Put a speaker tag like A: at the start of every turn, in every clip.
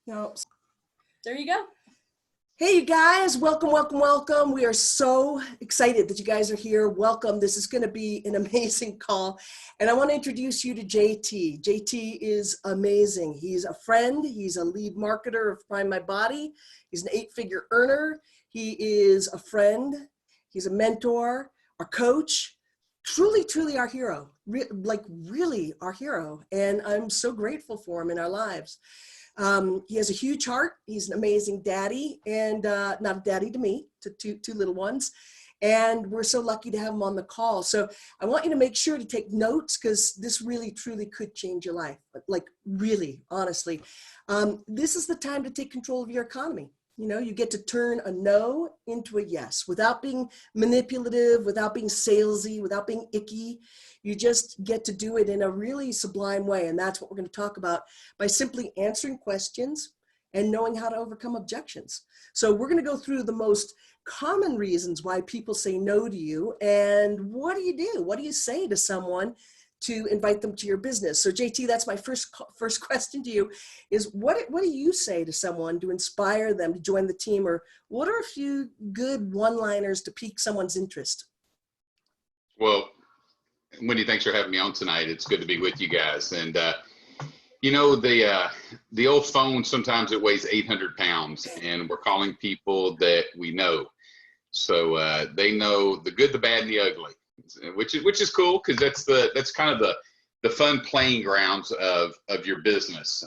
A: No.
B: There you go.
A: Hey, you guys, welcome, welcome, welcome. We are so excited that you guys are here. Welcome. This is going to be an amazing call. And I want to introduce you to JT. JT is amazing. He's a friend. He's a lead marketer of Prime My Body. He's an 8-figure earner. He is a friend. He's a mentor, our coach, truly, truly our hero, really our hero. And I'm so grateful for him in our lives. He has a huge heart. He's an amazing daddy, and not a daddy to me, to two little ones. And we're so lucky to have him on the call. So I want you to make sure to take notes, because this really, truly could change your life. Like really, honestly. This is the time to take control of your economy. You know, you get to turn a no into a yes without being manipulative, without being salesy, without being icky. You just get to do it in a really sublime way. And that's what we're going to talk about by simply answering questions and knowing how to overcome objections. So we're going to go through the most common reasons why people say no to you. And what do you do? What do you say to someone to invite them to your business? So JT, that's my first question to you is what do you say to someone to inspire them to join the team? Or what are a few good one-liners to pique someone's interest?
C: Well, Wendy, thanks for having me on tonight. It's good to be with you guys. And you know, the old phone, sometimes it weighs 800 pounds, and we're calling people that we know. So they know the good, the bad, and the ugly, which is cool, because that's kind of the fun playing grounds of your business.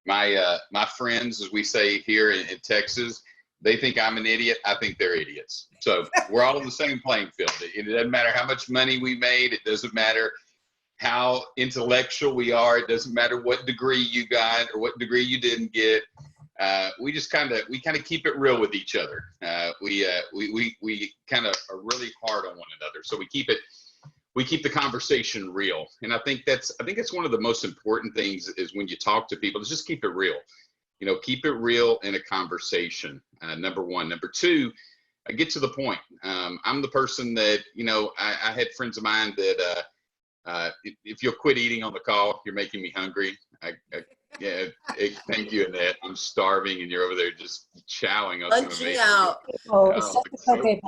C: My friends, as we say here in Texas, they think I'm an idiot. I think they're idiots. So we're all on the same playing field. It doesn't matter how much money we made. It doesn't matter how intellectual we are. It doesn't matter what degree you got or what degree you didn't get. We just kind of keep it real with each other. We kind of are really hard on one another. So we keep the conversation real. And I think that's one of the most important things is when you talk to people, is just keep it real. You know, keep it real in a conversation. Number one. Number two, get to the point. I'm the person that, you know, I had friends of mine that if you'll quit eating on the call, you're making me hungry. Yeah, thank you, Annette. I'm starving, and you're over there just chowing on some amazing.
B: Out.
C: Oh, it's okay.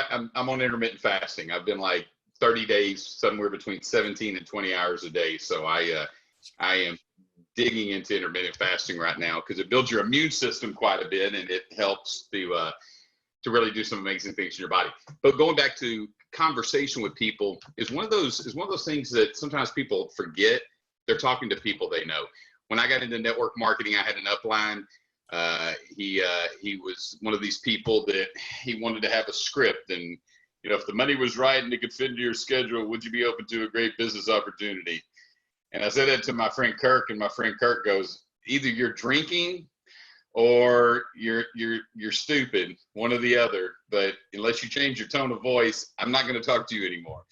C: I'm on intermittent fasting. I've been like 30 days, somewhere between 17 and 20 hours a day. So I am digging into intermittent fasting right now, because it builds your immune system quite a bit, and it helps to really do some amazing things in your body. But going back to conversation with people is one of those things that sometimes people forget. They're talking to people they know. When I got into network marketing, I had an upline. He was one of these people that he wanted to have a script, and you know, if the money was right and it could fit into your schedule, would you be open to a great business opportunity? And I said that to my friend Kirk, and my friend Kirk goes, either you're drinking or you're stupid, one or the other. But unless you change your tone of voice, I'm not going to talk to you anymore.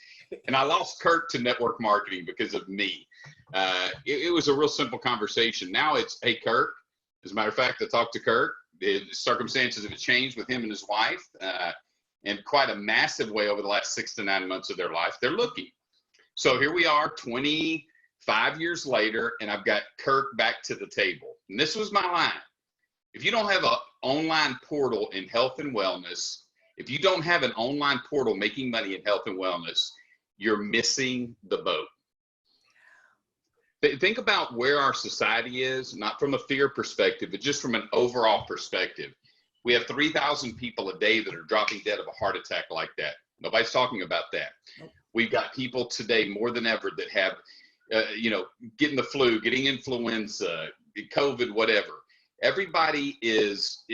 C: And I lost Kirk to network marketing because of me. It was a real simple conversation. Now it's, hey, Kirk. As a matter of fact, I talked to Kirk. The circumstances have changed with him and his wife in quite a massive way over the last 6 to 9 months of their life. They're looking. So here we are 25 years later, and I've got Kirk back to the table. And this was my line. If you don't have an online portal in health and wellness, if you don't have an online portal making money in health and wellness, you're missing the boat. Think about where our society is, not from a fear perspective, but just from an overall perspective. We have 3,000 people a day that are dropping dead of a heart attack like that. Nobody's talking about that. We've got people today more than ever that have, getting the flu, getting influenza, COVID, whatever. Everybody is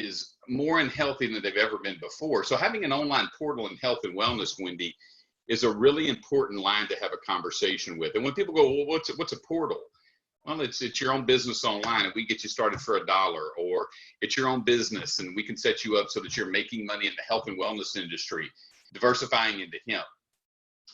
C: more unhealthy than they've ever been before. So having an online portal in health and wellness, Wendy, is a really important line to have a conversation with. And when people go, well, what's a portal? Well, it's your own business online, and we get you started for $1, or it's your own business and we can set you up so that you're making money in the health and wellness industry, diversifying into hemp.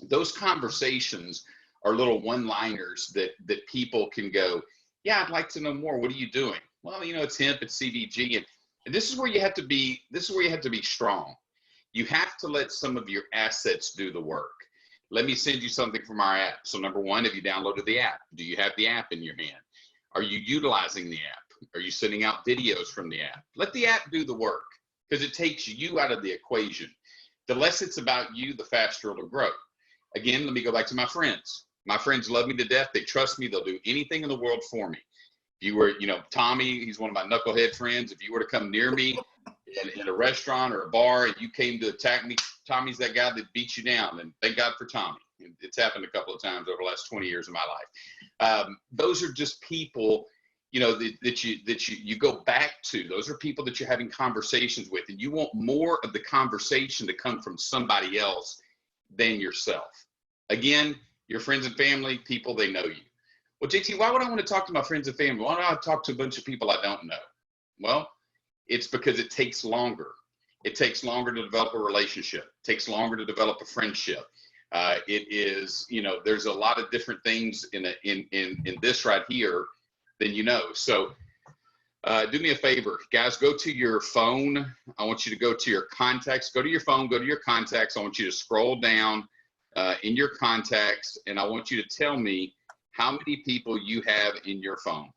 C: Those conversations are little one-liners that people can go, yeah, I'd like to know more. What are you doing? Well, you know, it's hemp, it's CBG, and this is where you have to be. This is where you have to be strong. You have to let some of your assets do the work. Let me send you something from our app. So number one, have you downloaded the app? Do you have the app in your hand? Are you utilizing the app? Are you sending out videos from the app? Let the app do the work, because it takes you out of the equation. The less it's about you, the faster it'll grow. Again, let me go back to my friends. My friends love me to death. They trust me. They'll do anything in the world for me. If you were, Tommy, he's one of my knucklehead friends. If you were to come near me in a restaurant or a bar and you came to attack me, Tommy's that guy that beats you down. And thank God for Tommy. It's happened a couple of times over the last 20 years of my life. Those are just people, that you go back to. Those are people that you're having conversations with, and you want more of the conversation to come from somebody else than yourself. Again, your friends and family, people, they know you. Well, JT, why would I want to talk to my friends and family? Why don't I talk to a bunch of people I don't know? Well, it's because it takes longer. It takes longer to develop a relationship. It takes longer to develop a friendship. It is, there's a lot of different things in this right here than you know. So do me a favor, guys, go to your phone. I want you to go to your contacts. Go to your phone, go to your contacts. I want you to scroll down in your contacts, and I want you to tell me how many people you have in your phone.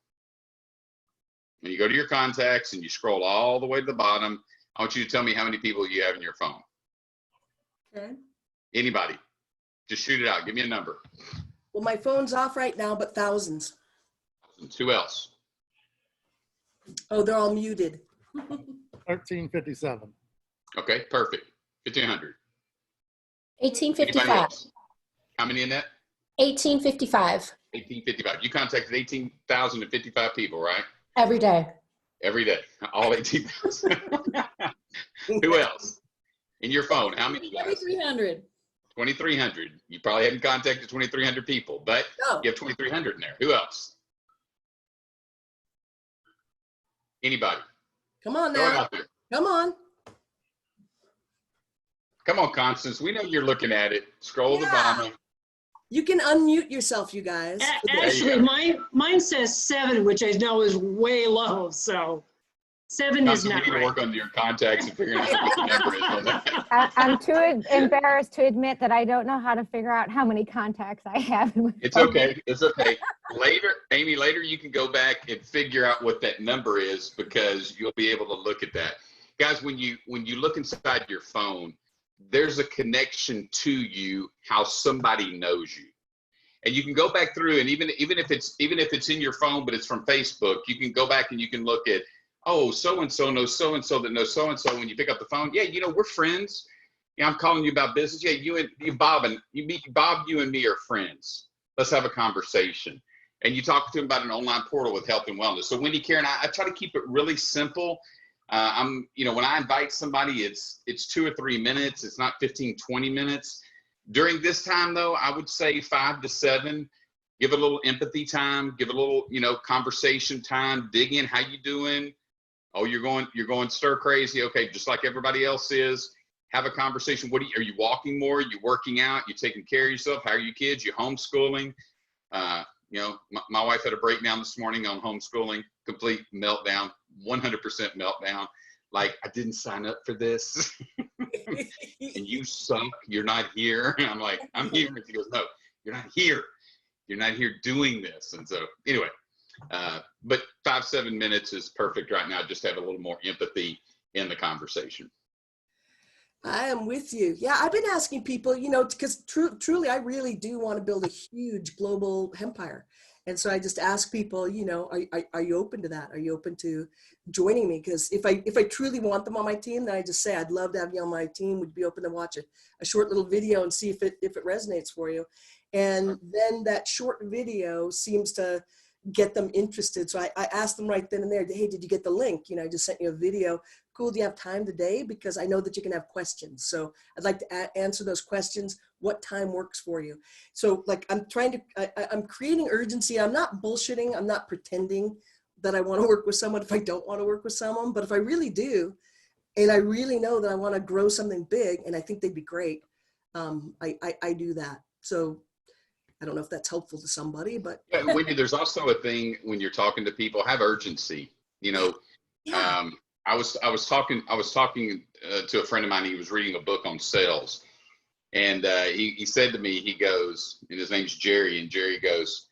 C: When you go to your contacts and you scroll all the way to the bottom, I want you to tell me how many people you have in your phone.
A: Okay.
C: Anybody. Just shoot it out. Give me a number.
A: Well, my phone's off right now, but thousands.
C: Who else?
A: Oh, they're all muted.
B: 1357.
C: Okay, perfect. 1500.
D: 1855.
C: How many in that?
D: 1855.
C: 1855. You contacted 18,055 people, right?
D: Every day.
C: Every day. All 18,000. Who else? In your phone, how many guys?
E: 2,300.
C: 2,300. You probably hadn't contacted 2,300 people, but
A: No.
C: you have 2,300 in there. Who else? Anybody?
A: Come on
C: Throw it
A: now.
C: out there.
A: Come on.
C: Come on, Constance. We know you're looking at it. Scroll to the
A: Yeah.
C: bottom.
A: You can unmute yourself, you guys.
E: Actually, mine says 7, which I know is way low. So 7 is
C: Constance,
E: not
C: we need to
E: right.
C: work on your contacts and figuring out what the number is on that.
F: I'm too embarrassed to admit that I don't know how to figure out how many contacts I have.
C: It's okay. It's okay. Later, Amy, later you can go back and figure out what that number is, because you'll be able to look at that. Guys, when you look inside your phone, there's a connection to you, how somebody knows you. And you can go back through, and even if it's in your phone, but it's from Facebook, you can go back and you can look at, oh, so-and-so knows so-and-so that knows so-and-so. When you pick up the phone, yeah, we're friends. Yeah, I'm calling you about business. Yeah, you and Bob, you and me are friends. Let's have a conversation. And you talk to him about an online portal with health and wellness. So Wendy, Karen, I try to keep it really simple. When I invite somebody, it's 2 or 3 minutes. It's not 15, 20 minutes. During this time though, I would say 5 to 7, give it a little empathy time, give it a little, conversation time, dig in. How you doing? Oh, you're going stir crazy. Okay. Just like everybody else is. Have a conversation. Are you walking more? Are you working out? You taking care of yourself? How are you kids? You homeschooling? My wife had a breakdown this morning on homeschooling, complete meltdown, 100% meltdown. Like, I didn't sign up for this. And you suck. You're not here. And I'm like, I'm here. And she goes, no, you're not here. You're not here doing this. And so anyway, but 5-7 minutes is perfect right now. Just have a little more empathy in the conversation.
A: I am with you. Yeah, I've been asking people, because truly, I really do want to build a huge global empire. And so I just ask people, are you open to that? Are you open to joining me? Because if I truly want them on my team, then I just say, I'd love to have you on my team. Would be open to watch a short little video and see if it resonates for you. And then that short video seems to get them interested. So I asked them right then and there, hey, did you get the link? I just sent you a video. Cool, do you have time today? Because I know that you can have questions. So I'd like to answer those questions. What time works for you? So like I'm creating urgency. I'm not bullshitting. I'm not pretending that I want to work with someone if I don't want to work with someone. But if I really do, and I really know that I want to grow something big and I think they'd be great, I do that. So I don't know if that's helpful to somebody, but
C: yeah, Wendy, there's also a thing when you're talking to people, have urgency.
A: Yeah.
C: I was talking to a friend of mine. He was reading a book on sales, And he said to me, he goes, and his name's Jerry, and Jerry goes,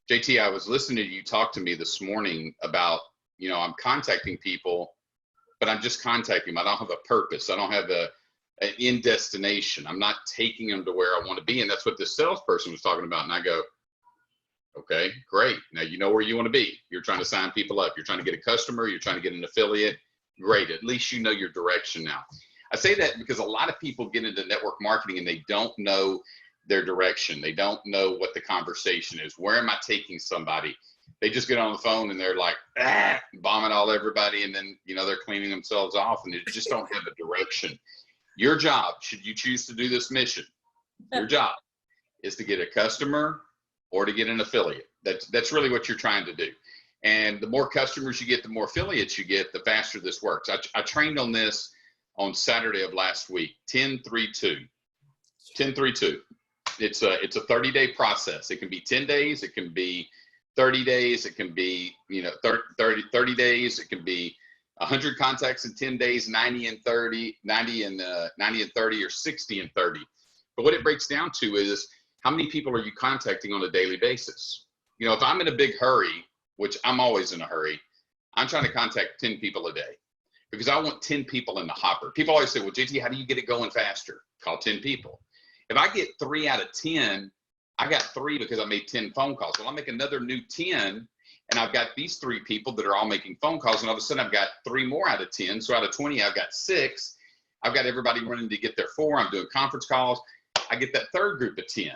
C: JT, I was listening to you talk to me this morning about, I'm contacting people, but I'm just contacting them. I don't have a purpose. I don't have an end destination. I'm not taking them to where I want to be. And that's what this salesperson was talking about. And I go, okay, great. Now you know where you want to be. You're trying to sign people up. You're trying to get a customer. You're trying to get an affiliate. Great. At least you know your direction now. I say that because a lot of people get into network marketing and they don't know their direction. They don't know what the conversation is. Where am I taking somebody? They just get on the phone and they're like, bombing all everybody. And then, they're cleaning themselves off and they just don't have a direction. Your job, should you choose to do this mission, your job is to get a customer or to get an affiliate. That's really what you're trying to do. And the more customers you get, the more affiliates you get, the faster this works. I trained on this on Saturday of last week, 10-3-2. 10-3-2. It's a 30-day process. It can be 10 days. It can be 30 days. It can be, 30 days. It can be 100 contacts in 10 days, 90 and 30, 90 and 30, or 60 and 30. But what it breaks down to is how many people are you contacting on a daily basis? If I'm in a big hurry, which I'm always in a hurry, I'm trying to contact 10 people a day because I want 10 people in the hopper. People always say, well, JT, how do you get it going faster? Call 10 people. If I get 3 out of 10, I got 3 because I made 10 phone calls. Well, I'll make another new 10, and I've got these 3 people that are all making phone calls, and all of a sudden I've got 3 more out of 10. So out of 20, I've got 6. I've got everybody running to get their 4. I'm doing conference calls. I get that third group of 10.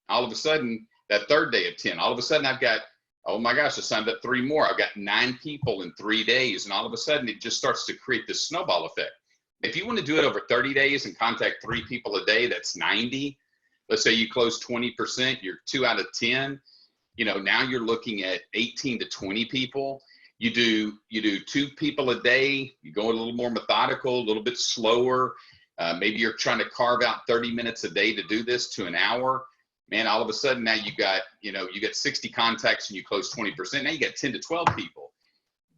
C: All of a sudden, that third day of 10, all of a sudden I've got, oh my gosh, I signed up 3 more. I've got 9 people in 3 days, and all of a sudden it just starts to create this snowball effect. If you want to do it over 30 days and contact 3 people a day, that's 90. Let's say you close 20%, you're 2 out of 10. Now you're looking at 18 to 20 people. You do 2 people a day. You go a little more methodical, a little bit slower. Maybe you're trying to carve out 30 minutes a day to do this to an hour. Man, all of a sudden now you got 60 contacts and you close 20%. Now you got 10 to 12 people.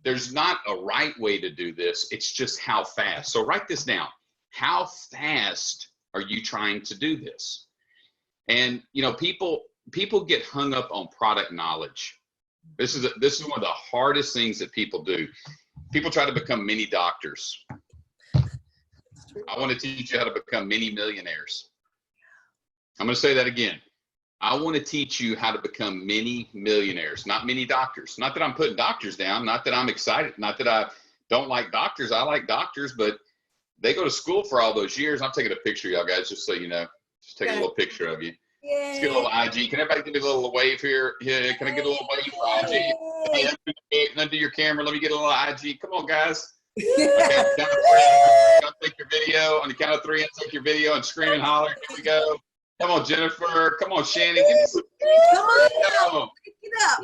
C: There's not a right way to do this. It's just how fast. So write this down. How fast are you trying to do this? And people get hung up on product knowledge. This is one of the hardest things that people do. People try to become mini doctors. I want to teach you how to become mini millionaires. I'm going to say that again. I want to teach you how to become mini millionaires, not mini doctors. Not that I'm putting doctors down, not that I'm excited, not that I don't like doctors. I like doctors, but they go to school for all those years. I'm taking a picture of y'all guys, just so you know. Just take a little picture of you. Let's get a little IG. Can everybody give me a little wave here? Yeah, can I get a little wave for IG? Hey, undo your camera. Let me get a little IG. Come on, guys. Okay, I'll take your video. On the count of 3, I'll take your video and scream and holler. Here we go. Come on, Jennifer. Come on, Shannon. Give me some.
A: Come on. Pick it up.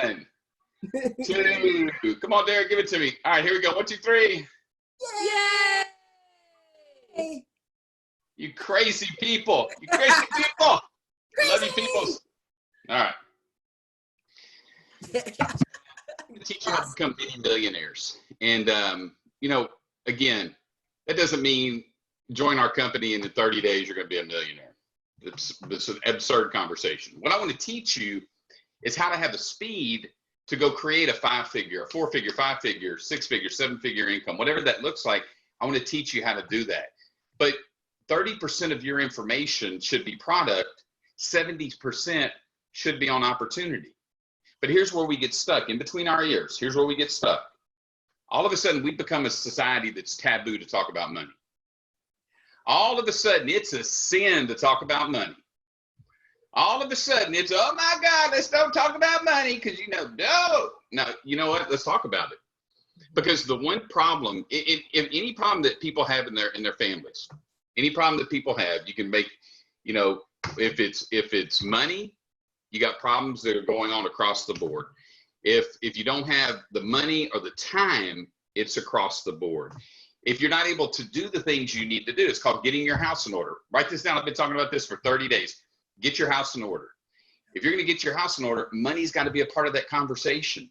C: 1, 2. Come on, Derek. Give it to me. All right, here we go. 1, 2, 3.
A: Yay!
C: You crazy people. You crazy people. Love you, peoples. All right. I'm going to teach you how to become mini millionaires. And, again, that doesn't mean join our company and in 30 days you're going to be a millionaire. It's an absurd conversation. What I want to teach you is how to have the speed to go create a 5-figure, a 4-figure, 5-figure, 6-figure, 7-figure income, whatever that looks like. I want to teach you how to do that. But 30% of your information should be product, 70% should be on opportunity. But here's where we get stuck, in between our ears. Here's where we get stuck. All of a sudden, we become a society that's taboo to talk about money. All of a sudden, it's a sin to talk about money. All of a sudden, it's, oh my God, let's don't talk about money because, no, you know what? Let's talk about it. Because the one problem, any problem that people have in their families, any problem that people have, you can make, if it's money, you got problems that are going on across the board. If you don't have the money or the time, it's across the board. If you're not able to do the things you need to do, it's called getting your house in order. Write this down. I've been talking about this for 30 days. Get your house in order. If you're going to get your house in order, money's got to be a part of that conversation.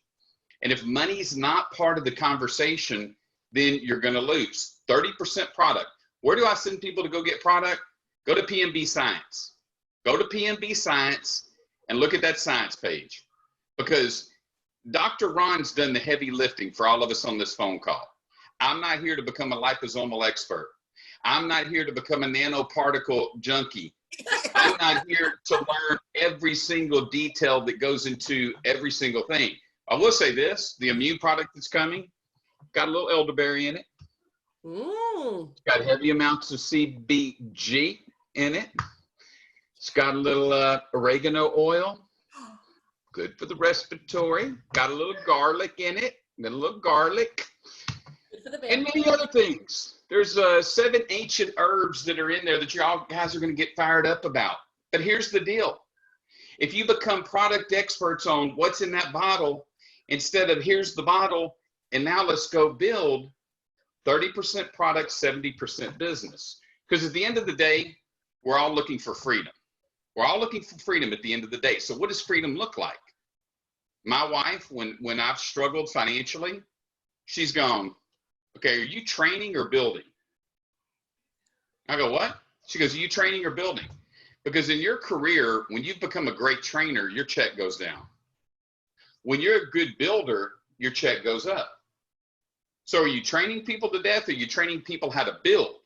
C: And if money's not part of the conversation, then you're going to lose. 30% product. Where do I send people to go get product? Go to PMB Science. Go to PMB Science and look at that science page, because Dr. Ron's done the heavy lifting for all of us on this phone call. I'm not here to become a liposomal expert. I'm not here to become a nanoparticle junkie. I'm not here to learn every single detail that goes into every single thing. I will say this, the immune product that's coming, got a little elderberry in it. It's got heavy amounts of CBG in it. It's got a little oregano oil, good for the respiratory. Got a little garlic in it, got a little garlic, and many other things. There's 7 ancient herbs that are in there that you all guys are going to get fired up about. But here's the deal. If you become product experts on what's in that bottle, instead of here's the bottle and now let's go build, 30% product, 70% business. Because at the end of the day, we're all looking for freedom. We're all looking for freedom at the end of the day. So what does freedom look like? My wife, when I've struggled financially, she's gone, okay, are you training or building? I go, what? She goes, are you training or building? Because in your career, when you've become a great trainer, your check goes down. When you're a good builder, your check goes up. So are you training people to death, or are you training people how to build?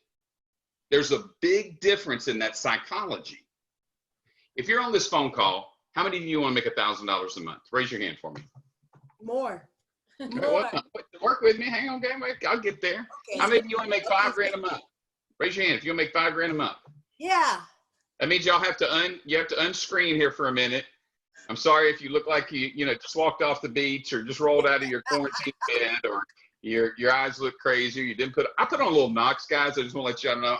C: There's a big difference in that psychology. If you're on this phone call, how many of you want to make $1,000 a month? Raise your hand for me.
A: More.
C: Work with me. Hang on, game. I'll get there.
A: Okay.
C: How many of you want to make $5 grand a month? Raise your hand if you want to make $5 grand a month.
A: Yeah.
C: That means y'all have to unscreen here for a minute. I'm sorry if you look like you just walked off the beach or just rolled out of your quarantine bed, or your eyes look crazy. You didn't I put on a little Knox, guys. I just want to let y'all know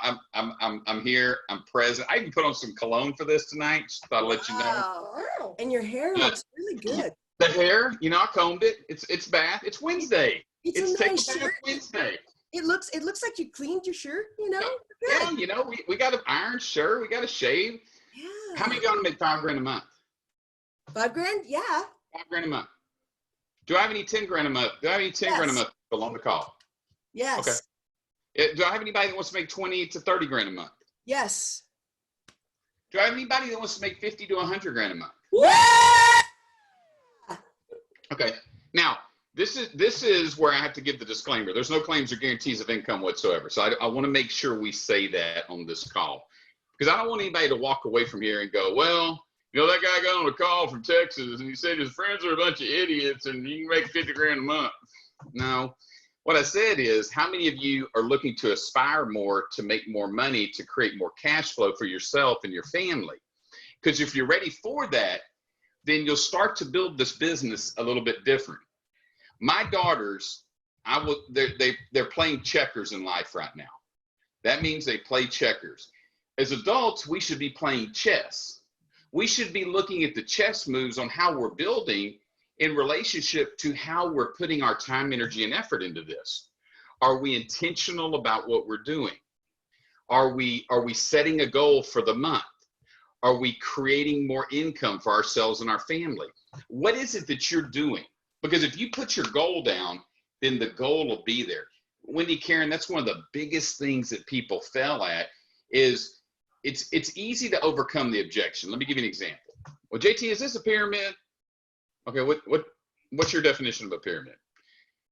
C: I'm here. I'm present. I even put on some cologne for this tonight. Just thought I'd let you know.
A: Wow. And your hair looks really good.
C: The hair, I combed it. It's bath. It's Wednesday.
A: It's a nice shirt.
C: Wednesday.
A: It looks like you cleaned your shirt, Good.
C: Yeah, we got an iron shirt. We got to shave.
A: Yeah.
C: How many of y'all want to make $5 grand a month?
A: $5 grand? Yeah.
C: $5 grand a month. Do I have any 10 grand a month? Do I have any 10 grand a month people on the call?
A: Yes.
C: Okay. Do I have anybody that wants to make 20 to 30 grand a month?
A: Yes.
C: Do I have anybody that wants to make 50 to 100 grand a month?
A: Yeah.
C: Okay. Now, this is where I have to give the disclaimer. There's no claims or guarantees of income whatsoever. So I want to make sure we say that on this call, because I don't want anybody to walk away from here and go, well, that guy got on a call from Texas and he said his friends are a bunch of idiots and you can make 50 grand a month. No, what I said is, how many of you are looking to aspire more, to make more money, to create more cash flow for yourself and your family? Because if you're ready for that, then you'll start to build this business a little bit different. My daughters, they're playing checkers in life right now. That means they play checkers. As adults, we should be playing chess. We should be looking at the chess moves on how we're building in relationship to how we're putting our time, energy, and effort into this. Are we intentional about what we're doing? Are we setting a goal for the month? Are we creating more income for ourselves and our family? What is it that you're doing? Because if you put your goal down, then the goal will be there. Wendy, Karen, that's one of the biggest things that people fail at, is it's easy to overcome the objection. Let me give you an example. Well, JT, is this a pyramid? Okay, what's your definition of a pyramid?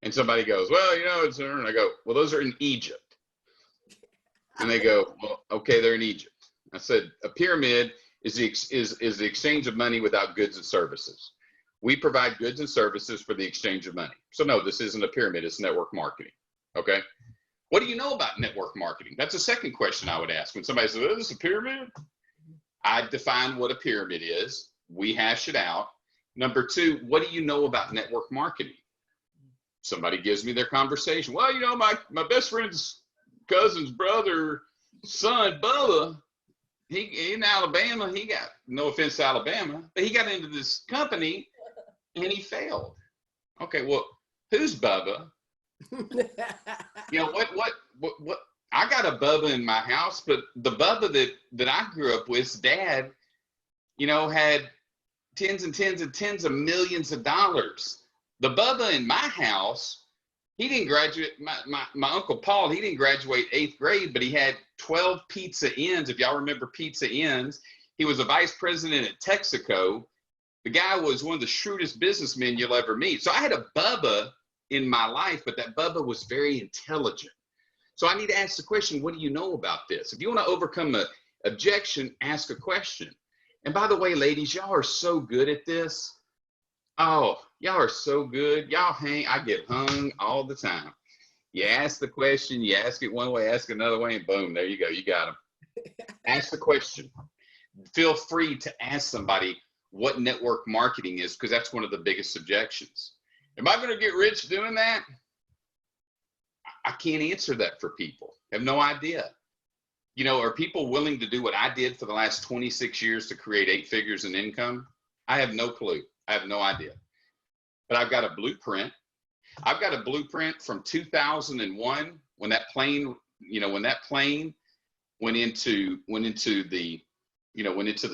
C: And somebody goes, well, it's, and I go, well, those are in Egypt. And they go, well, okay, they're in Egypt. I said, a pyramid is the exchange of money without goods and services. We provide goods and services for the exchange of money. So no, this isn't a pyramid, it's network marketing, okay? What do you know about network marketing? That's a second question I would ask when somebody says, oh, this is a pyramid? I define what a pyramid is. We hash it out. Number two, what do you know about network marketing? Somebody gives me their conversation. Well, my best friend's cousin's brother, son, Bubba, he in Alabama, he got, no offense to Alabama, but he got into this company and he failed. Okay, well, who's Bubba? What? I got a Bubba in my house, but the Bubba that I grew up with, dad, had tens and tens and tens of millions of dollars. The Bubba in my house, He didn't graduate. My Uncle Paul, he didn't graduate 8th grade, but he had 12 Pizza Inns. If y'all remember Pizza Inns, he was a vice president at Texaco. The guy was one of the shrewdest businessmen you'll ever meet. So I had a Bubba in my life, but that Bubba was very intelligent. So I need to ask the question, what do you know about this? If you want to overcome an objection, ask a question. And by the way, ladies, y'all are so good at this. Oh, y'all are so good. Y'all I get hung all the time. You ask the question, you ask it one way, ask another way, and boom, there you go. You got them. Ask the question. Feel free to ask somebody what network marketing is, because that's one of the biggest objections. Am I going to get rich doing that? I can't answer that for people. I have no idea. You know, are people willing to do what I did for the last 26 years to create 8 figures in income? I have no clue. I have no idea. But I've got a blueprint. I've got a blueprint from 2001 when that plane, when that plane went into the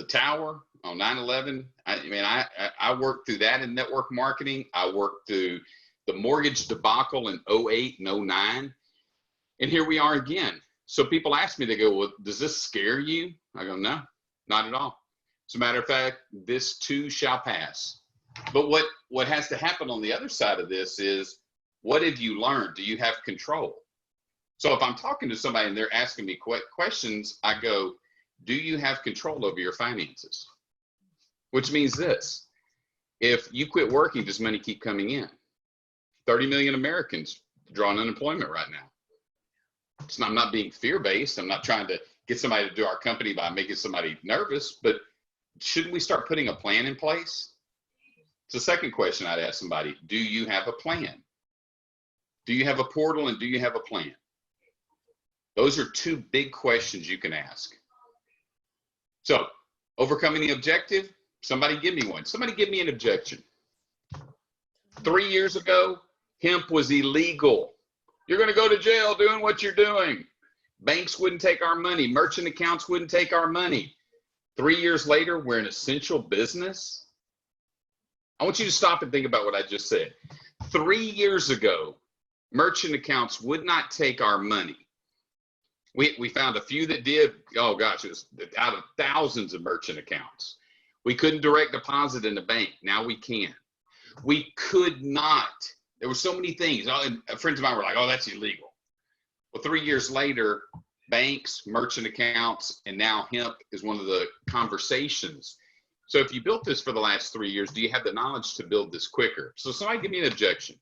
C: tower on 9/11. I worked through that in network marketing. I worked through the mortgage debacle in 08 and 09. And here we are again. So people ask me, they go, well, does this scare you? I go, no, not at all. As a matter of fact, this too shall pass. But what has to happen on the other side of this is, what have you learned? Do you have control? So if I'm talking to somebody and they're asking me questions, I go, do you have control over your finances? Which means this: if you quit working, does money keep coming in? 30 million Americans drawing unemployment right now. I'm not being fear-based. I'm not trying to get somebody to do our company by making somebody nervous, but shouldn't we start putting a plan in place? It's the second question I'd ask somebody. Do you have a plan? Do you have a portal, and do you have a plan? Those are 2 big questions you can ask. So, overcoming the objective, somebody give me one. Somebody give me an objection. 3 years ago, hemp was illegal. You're going to go to jail doing what you're doing. Banks wouldn't take our money. Merchant accounts wouldn't take our money. 3 years later, we're an essential business. I want you to stop and think about what I just said. 3 years ago, merchant accounts would not take our money. We found a few that did. Oh gosh, it was out of thousands of merchant accounts. We couldn't direct deposit in the bank. Now we can. We could not. There were so many things. Friends of mine were like, oh, that's illegal. Well, 3 years later, banks, merchant accounts, and now hemp is one of the conversations. So if you built this for the last 3 years, do you have the knowledge to build this quicker? So somebody give me an objection.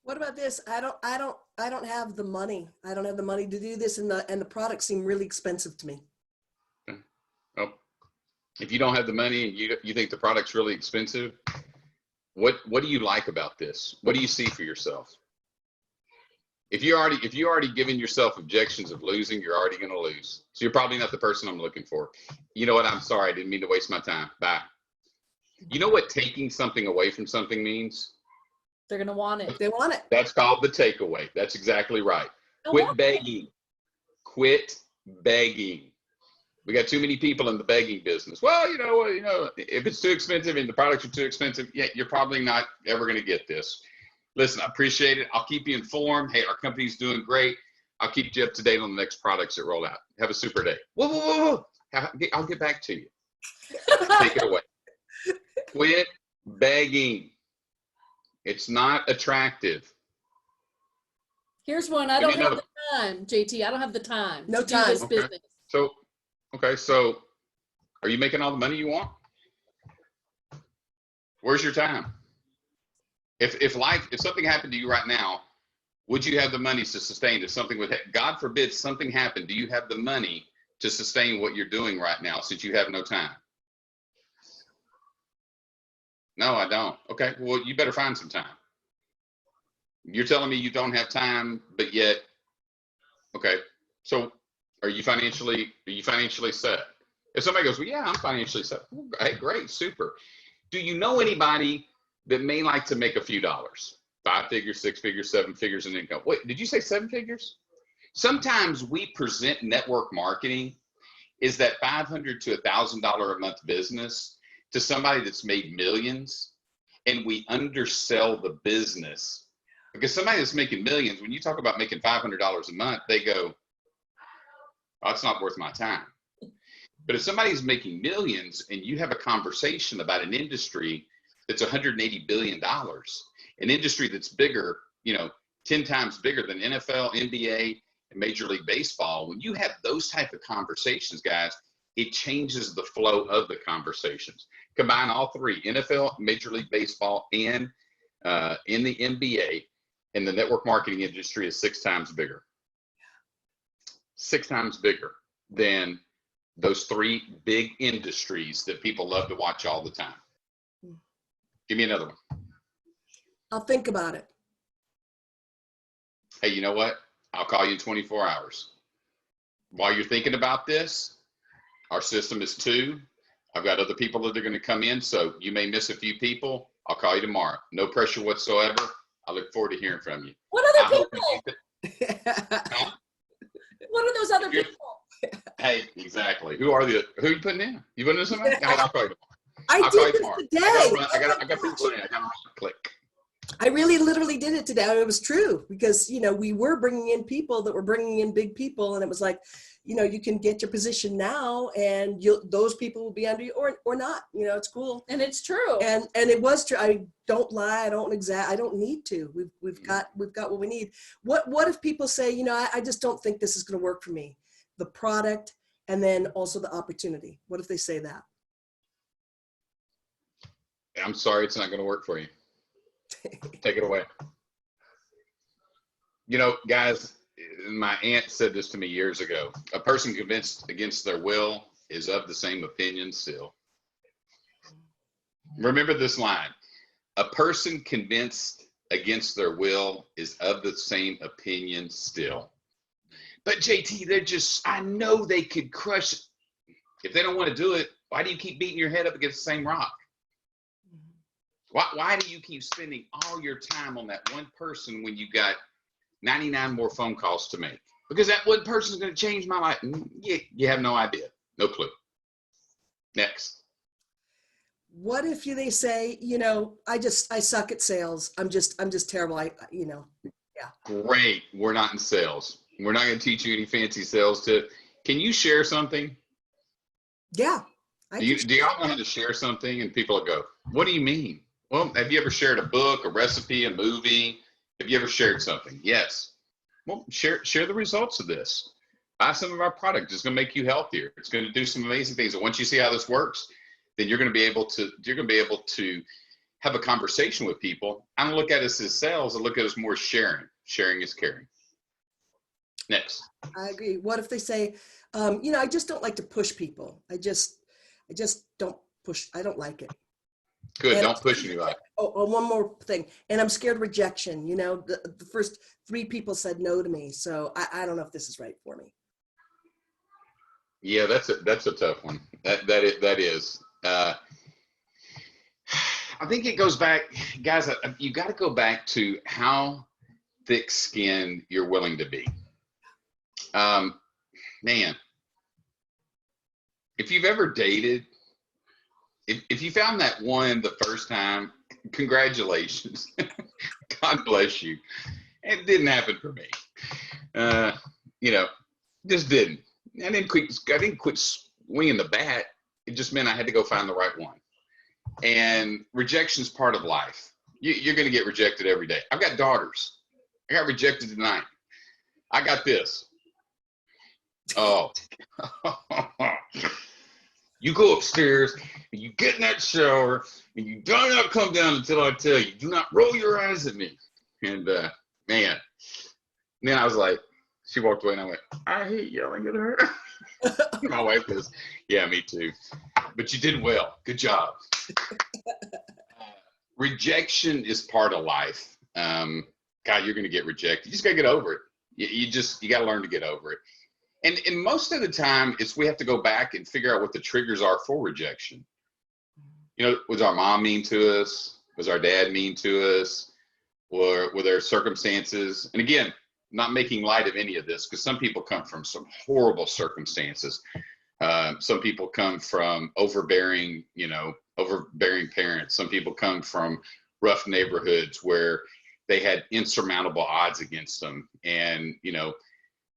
A: What about this? I don't have the money. I don't have the money to do this, and the products seem really expensive to me.
C: Okay. Oh, if you don't have the money and you think the product's really expensive, what do you like about this? What do you see for yourself? If you already given yourself objections of losing, you're already going to lose. So you're probably not the person I'm looking for. You know what? I'm sorry. I didn't mean to waste my time. Bye. You know what taking something away from something means?
G: They're going to want it.
A: They want it.
C: That's called the takeaway. That's exactly right. Quit begging. Quit begging. We got too many people in the begging business. Well, if it's too expensive and the products are too expensive, yeah, you're probably not ever going to get this. Listen, I appreciate it. I'll keep you informed. Hey, our company's doing great. I'll keep you up to date on the next products that roll out. Have a super day. Whoa. I'll get back to you. Take it away. Quit begging. It's not attractive.
G: Here's one. I don't have the time, JT. I don't have the time
A: No
G: to
A: time.
G: do this
C: Okay.
G: business.
C: So are you making all the money you want? Where's your time? If something happened to you right now, would you have the money to sustain? If something would, God forbid, something happened, do you have the money to sustain what you're doing right now since you have no time? No, I don't. Okay, well, you better find some time. You're telling me you don't have time, but yet, okay, so are you financially set? If somebody goes, well, yeah, I'm financially set. Well, hey, great, super. Do you know anybody that may like to make a few dollars? 5 figures, 6 figures, 7 figures in income. Wait, did you say 7 figures? Sometimes we present network marketing is that $500 to $1,000 a month business to somebody that's made millions, and we undersell the business Because somebody that's making millions, when you talk about making $500 a month, they go, oh, it's not worth my time. But if somebody's making millions and you have a conversation about an industry that's $180 billion, an industry that's bigger, 10 times bigger than NFL, NBA, and Major League Baseball, when you have those type of conversations, guys, it changes the flow of the conversations. Combine all three, NFL, Major League Baseball, and in the NBA, and the network marketing industry is 6 times bigger. 6 times bigger than those 3 big industries that people love to watch all the time. Give me another one.
A: I'll think about it.
C: Hey, you know what? I'll call you in 24 hours. While you're thinking about this, our system is 2. I've got other people that are going to come in, so you may miss a few people. I'll call you tomorrow. No pressure whatsoever. I look forward to hearing from you.
G: What
C: I
G: other
C: hope
G: people?
C: Huh?
G: What are those other people?
C: Hey, exactly. Who are you putting in? You putting in somebody? I'll call you tomorrow.
A: I
C: I'll call
A: did
C: you
A: this
C: tomorrow.
A: today.
C: I got people in. I got to click.
A: I really literally did it today. It was true because, we were bringing in people that were bringing in big people. And it was like, you can get your position now and those people will be under you or not, it's cool.
G: And it's true.
A: And it was true. I don't lie. I don't need to. We've got what we need. What if people say, I just don't think this is going to work for me, the product, and then also the opportunity. What if they say that?
C: I'm sorry, it's not going to work for you. Take it away. Guys, my aunt said this to me years ago. A person convinced against their will is of the same opinion still. Remember this line. A person convinced against their will is of the same opinion still. But JT, I know they could crush it. If they don't want to do it, why do you keep beating your head up against the same rock? Why do you keep spending all your time on that one person when you got 99 more phone calls to make? Because that one person is going to change my life. You have no idea. No clue. Next.
A: What if they say, I suck at sales. I'm just terrible. Yeah.
C: Great. We're not in sales. We're not going to teach you any fancy sales tips. Can you share something?
A: Yeah.
C: Do y'all know how to share something? And people will go, what do you mean? Well, have you ever shared a book, a recipe, a movie? Have you ever shared something? Yes. Well, share the results of this. Buy some of our product. It's going to make you healthier. It's going to do some amazing things. And once you see how this works, then you're going to be able to have a conversation with people. I don't look at us as sales. I look at us more as sharing. Sharing is caring. Next.
A: I agree. What if they say, I just don't like to push people. I just don't push. I don't like it.
C: Good.
A: And
C: don't push anybody.
A: Oh, one more thing. And I'm scared of rejection. The first 3 people said no to me. So I don't know if this is right for me.
C: Yeah, that's a tough one. That is. I think it goes back, guys, you got to go back to how thick-skinned you're willing to be. Man, if you've ever dated, if you found that one the first time, congratulations. God bless you. It didn't happen for me. Just didn't. I didn't quit swinging the bat. It just meant I had to go find the right one. And rejection's part of life. You're going to get rejected every day. I've got daughters. I got rejected tonight. I got this. Oh. You go upstairs and you get in that shower and you do not come down until I tell you. Do not roll your eyes at me. And man, and then I was like, she walked away and I went, I hate yelling at her. My wife goes, yeah, me too. But you did well. Good job. Rejection is part of life. God, you're going to get rejected. You just got to get over it. You got to learn to get over it. And most of the time, we have to go back and figure out what the triggers are for rejection. Was our mom mean to us? Was our dad mean to us? Or were there circumstances? And again, not making light of any of this, because some people come from some horrible circumstances. Some people come from overbearing parents. Some people come from rough neighborhoods where they had insurmountable odds against them. And, you know,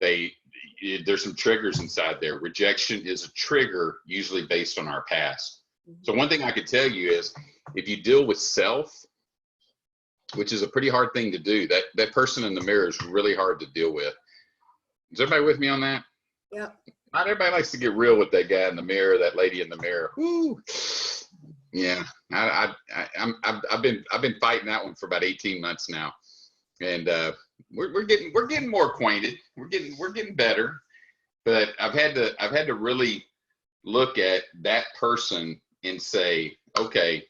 C: there's some triggers inside there. Rejection is a trigger, usually based on our past. So one thing I could tell you is, if you deal with self, which is a pretty hard thing to do, that person in the mirror is really hard to deal with. Is everybody with me on that?
A: Yeah.
C: Not everybody likes to get real with that guy in the mirror, that lady in the mirror. Woo. Yeah, I've been fighting that one for about 18 months now, and we're getting more acquainted. We're getting better, but I've had to really look at that person and say, okay,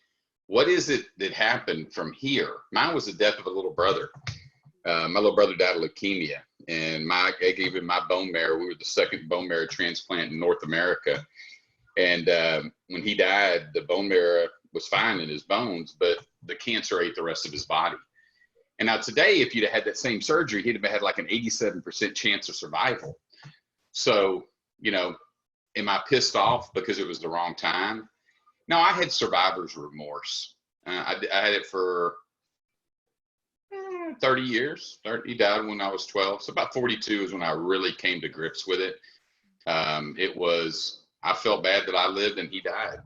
C: what is it that happened from here? Mine was the death of a little brother. My little brother died of leukemia, and I gave him my bone marrow. We were the second bone marrow transplant in North America. And when he died, the bone marrow was fine in his bones, but the cancer ate the rest of his body. And now today, if you'd have had that same surgery, he'd have had like an 87% chance of survival. So, you know, am I pissed off because it was the wrong time? No, I had survivor's remorse. I had it for 30 years. He died when I was 12. So about 42 is when I really came to grips with it. I felt bad that I lived and he died.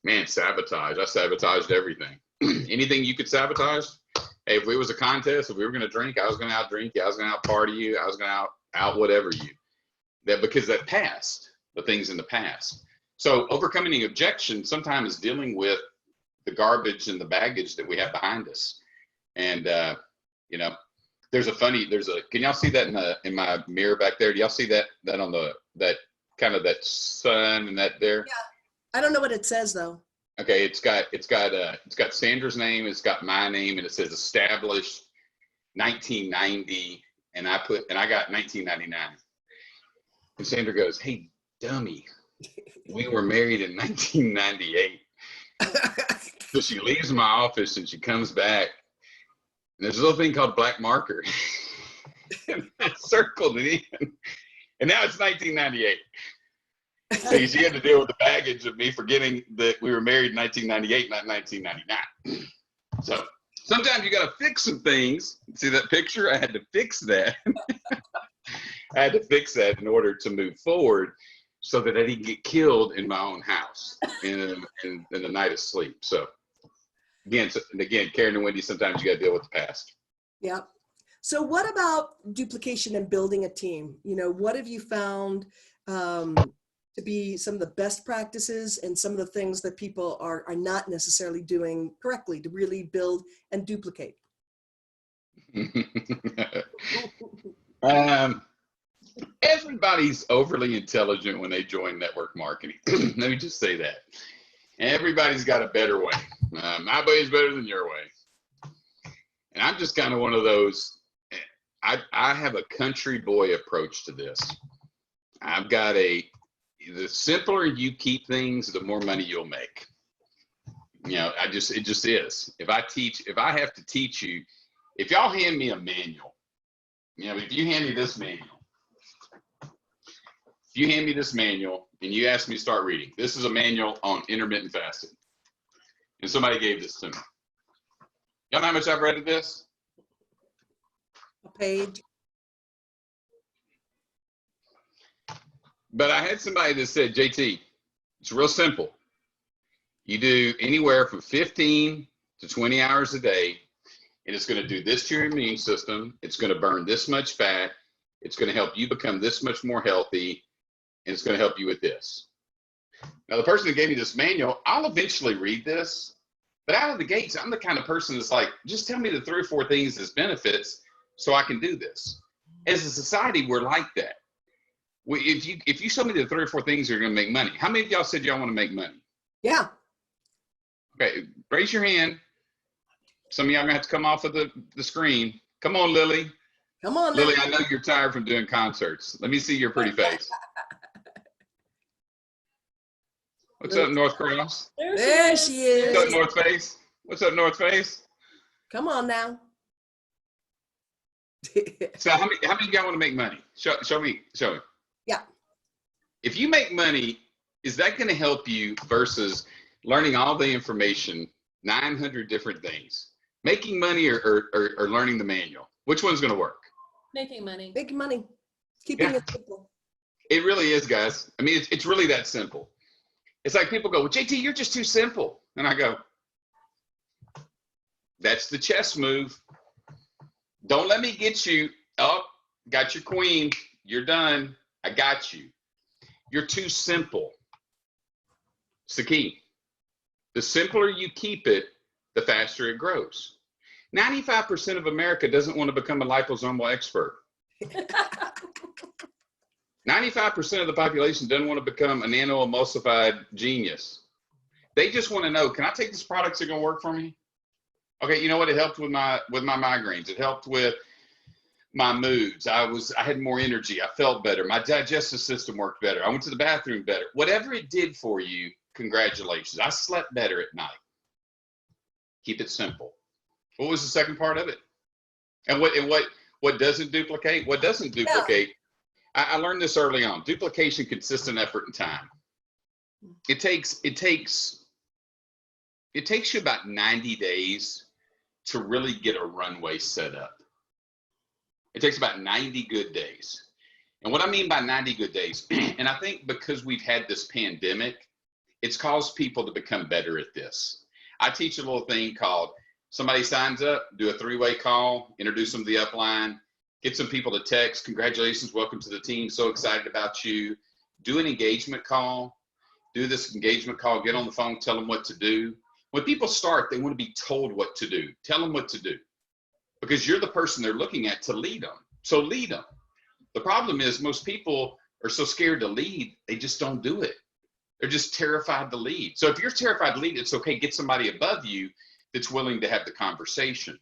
C: Man, sabotage. I sabotaged everything. Anything you could sabotage. Hey, if it was a contest, if we were going to drink, I was going to out drink you. I was going to out party you. I was going to out whatever you. That because that past, the things in the past. So overcoming the objection sometimes is dealing with the garbage and the baggage that we have behind us. And you know, can y'all see that in my mirror back there? Do y'all see that on that kind of that sun and that there?
A: Yeah. I don't know what it says though.
C: Okay, it's got Sandra's name, it's got my name, and it says established 1990, and I got 1999. And Sandra goes, "Hey, dummy, we were married in 1998." So she leaves my office and she comes back, and there's a little thing called black marker. And I circled it in, and now it's 1998. So she had to deal with the baggage of me forgetting that we were married in 1998, not 1999. So sometimes you got to fix some things. See that picture? I had to fix that. I had to fix that in order to move forward so that I didn't get killed in my own house in the night of sleep. So again, Karen and Wendy, sometimes you got to deal with the past.
A: Yeah. So what about duplication and building a team? You know, what have you found to be some of the best practices and some of the things that people are not necessarily doing correctly to really build and duplicate?
C: Everybody's overly intelligent when they join network marketing. Let me just say that. Everybody's got a better way. My way is better than your way. And I'm just kind of one of those, I have a country boy approach to this. I've got the simpler you keep things, the more money you'll make. You know, it just is. If I have to teach you, if y'all hand me a manual, you know, if you hand me this manual, and you ask me to start reading, this is a manual on intermittent fasting, and somebody gave this to me. Y'all know how much I've read of this?
A: A page.
C: But I had somebody that said, JT, it's real simple. You do anywhere from 15 to 20 hours a day, and it's going to do this to your immune system. It's going to burn this much fat. It's going to help you become this much more healthy, and it's going to help you with this. Now, the person that gave me this manual, I'll eventually read this, but out of the gates, I'm the kind of person that's like, just tell me the 3 or 4 things as benefits so I can do this. As a society, we're like that. If you show me the 3 or 4 things that are going to make money, how many of y'all said y'all want to make money?
A: Yeah.
C: Okay, raise your hand. Some of y'all are going to have to come off of the screen. Come on, Lily.
A: Come on,
C: Lily, I know you're tired from doing concerts. Let me see your pretty face. What's up, North Cross?
A: There she is.
C: What's up, North Face? What's up, North Face?
A: Come on now.
C: So how many of y'all want to make money? Show me.
A: Yeah.
C: If you make money, is that going to help you versus learning all the information, 900 different things? Making money or learning the manual? Which one's going to work?
G: Making money.
A: Making money, keeping
C: Yeah.
A: it simple.
C: It really is, guys. I mean, it's really that simple. It's like people go, well, JT, you're just too simple. And I go, that's the chess move. Don't let me get you. Oh, got your queen. You're done. I got you. You're too simple. It's the key. The simpler you keep it, the faster it grows. 95% of America doesn't want to become a liposomal expert. 95% of the population doesn't want to become a nano-emulsified genius. They just want to know, can I take this product? Is it going to work for me? Okay, you know what? It helped with my migraines. It helped with my moods. I had more energy. I felt better. My digestive system worked better. I went to the bathroom better. Whatever it did for you, congratulations. I slept better at night. Keep it simple. What was the second part of it? And what doesn't duplicate? What doesn't duplicate? I learned this early on. Duplication, consistent effort, and time. It takes you about 90 days to really get a runway set up. It takes about 90 good days. And what I mean by 90 good days, and I think because we've had this pandemic, it's caused people to become better at this. I teach a little thing called somebody signs up, do a 3-way call, introduce them to the upline, get some people to text, congratulations, welcome to the team, so excited about you. Do an engagement call, do this engagement call, get on the phone, tell them what to do. When people start, they want to be told what to do. Tell them what to do because you're the person they're looking at to lead them. So lead them. The problem is most people are so scared to lead, they just don't do it. They're just terrified to lead. So if you're terrified to lead, it's okay. Get somebody above you that's willing to have the conversation.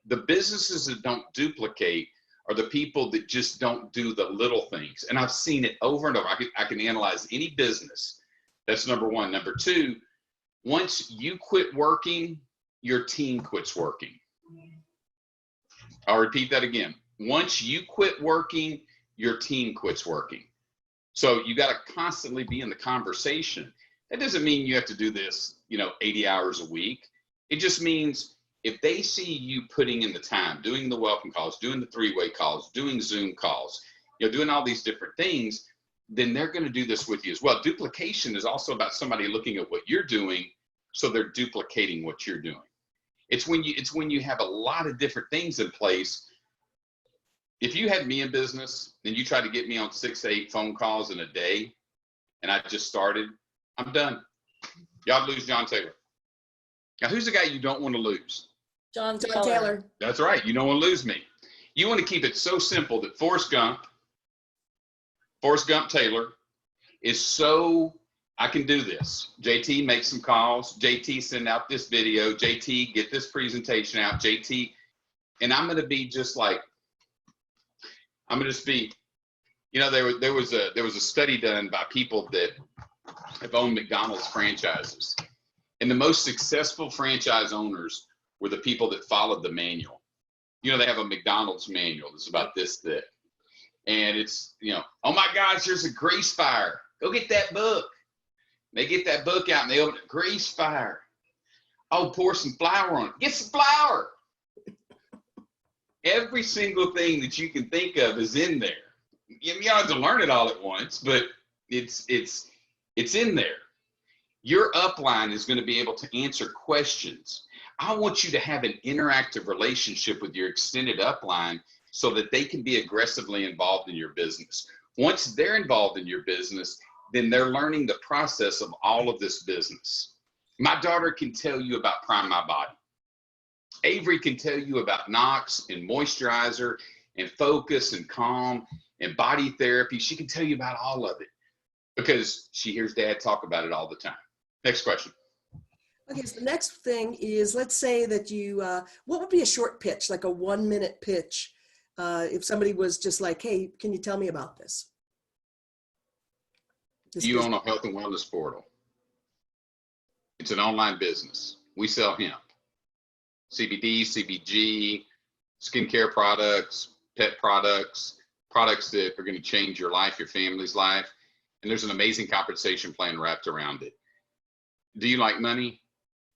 C: The businesses that don't duplicate are the people that just don't do the little things. And I've seen it over and over. I can analyze any business. That's number one. Number two, once you quit working, your team quits working. I'll repeat that again. Once you quit working, your team quits working. So you got to constantly be in the conversation. That doesn't mean you have to do this, 80 hours a week. It just means if they see you putting in the time, doing the welcome calls, doing the 3-way calls, doing Zoom calls, doing all these different things, then they're going to do this with you as well. Duplication is also about somebody looking at what you're doing, so they're duplicating what you're doing. It's when you have a lot of different things in place. If you had me in business and you tried to get me on 6 to 8 phone calls in a day, and I just started, I'm done. Y'all lose John Taylor. Now, who's the guy you don't want to lose?
G: John
A: John Taylor.
C: That's right. You don't want to lose me. You want to keep it so simple that Forrest Gump Taylor is so, I can do this. JT, make some calls. JT, send out this video. JT, get this presentation out. JT, and I'm going to be just like, I'm going to just be, there was a study done by people that have owned McDonald's franchises. And the most successful franchise owners were the people that followed the manual. They have a McDonald's manual that's about this thick. And it's, oh my gosh, there's a grease fire. Go get that book. They get that book out and they open it, grease fire. Oh, pour some flour on it. Get some flour. Every single thing that you can think of is in there. You don't have to learn it all at once, but it's in there. Your upline is going to be able to answer questions. I want you to have an interactive relationship with your extended upline so that they can be aggressively involved in your business. Once they're involved in your business, then they're learning the process of all of this business. My daughter can tell you about Prime My Body. Avery can tell you about Knox and moisturizer and focus and calm and body therapy. She can tell you about all of it because she hears Dad talk about it all the time. Next question.
A: Okay, so the next thing is, let's say that you, what would be a short pitch, like a 1-minute pitch, if somebody was just like, hey, can you tell me about this?
C: You own a health and wellness portal. It's an online business. We sell hemp, CBD, CBG, skincare products, pet products, products that are going to change your life, your family's life. And there's an amazing compensation plan wrapped around it. Do you like money?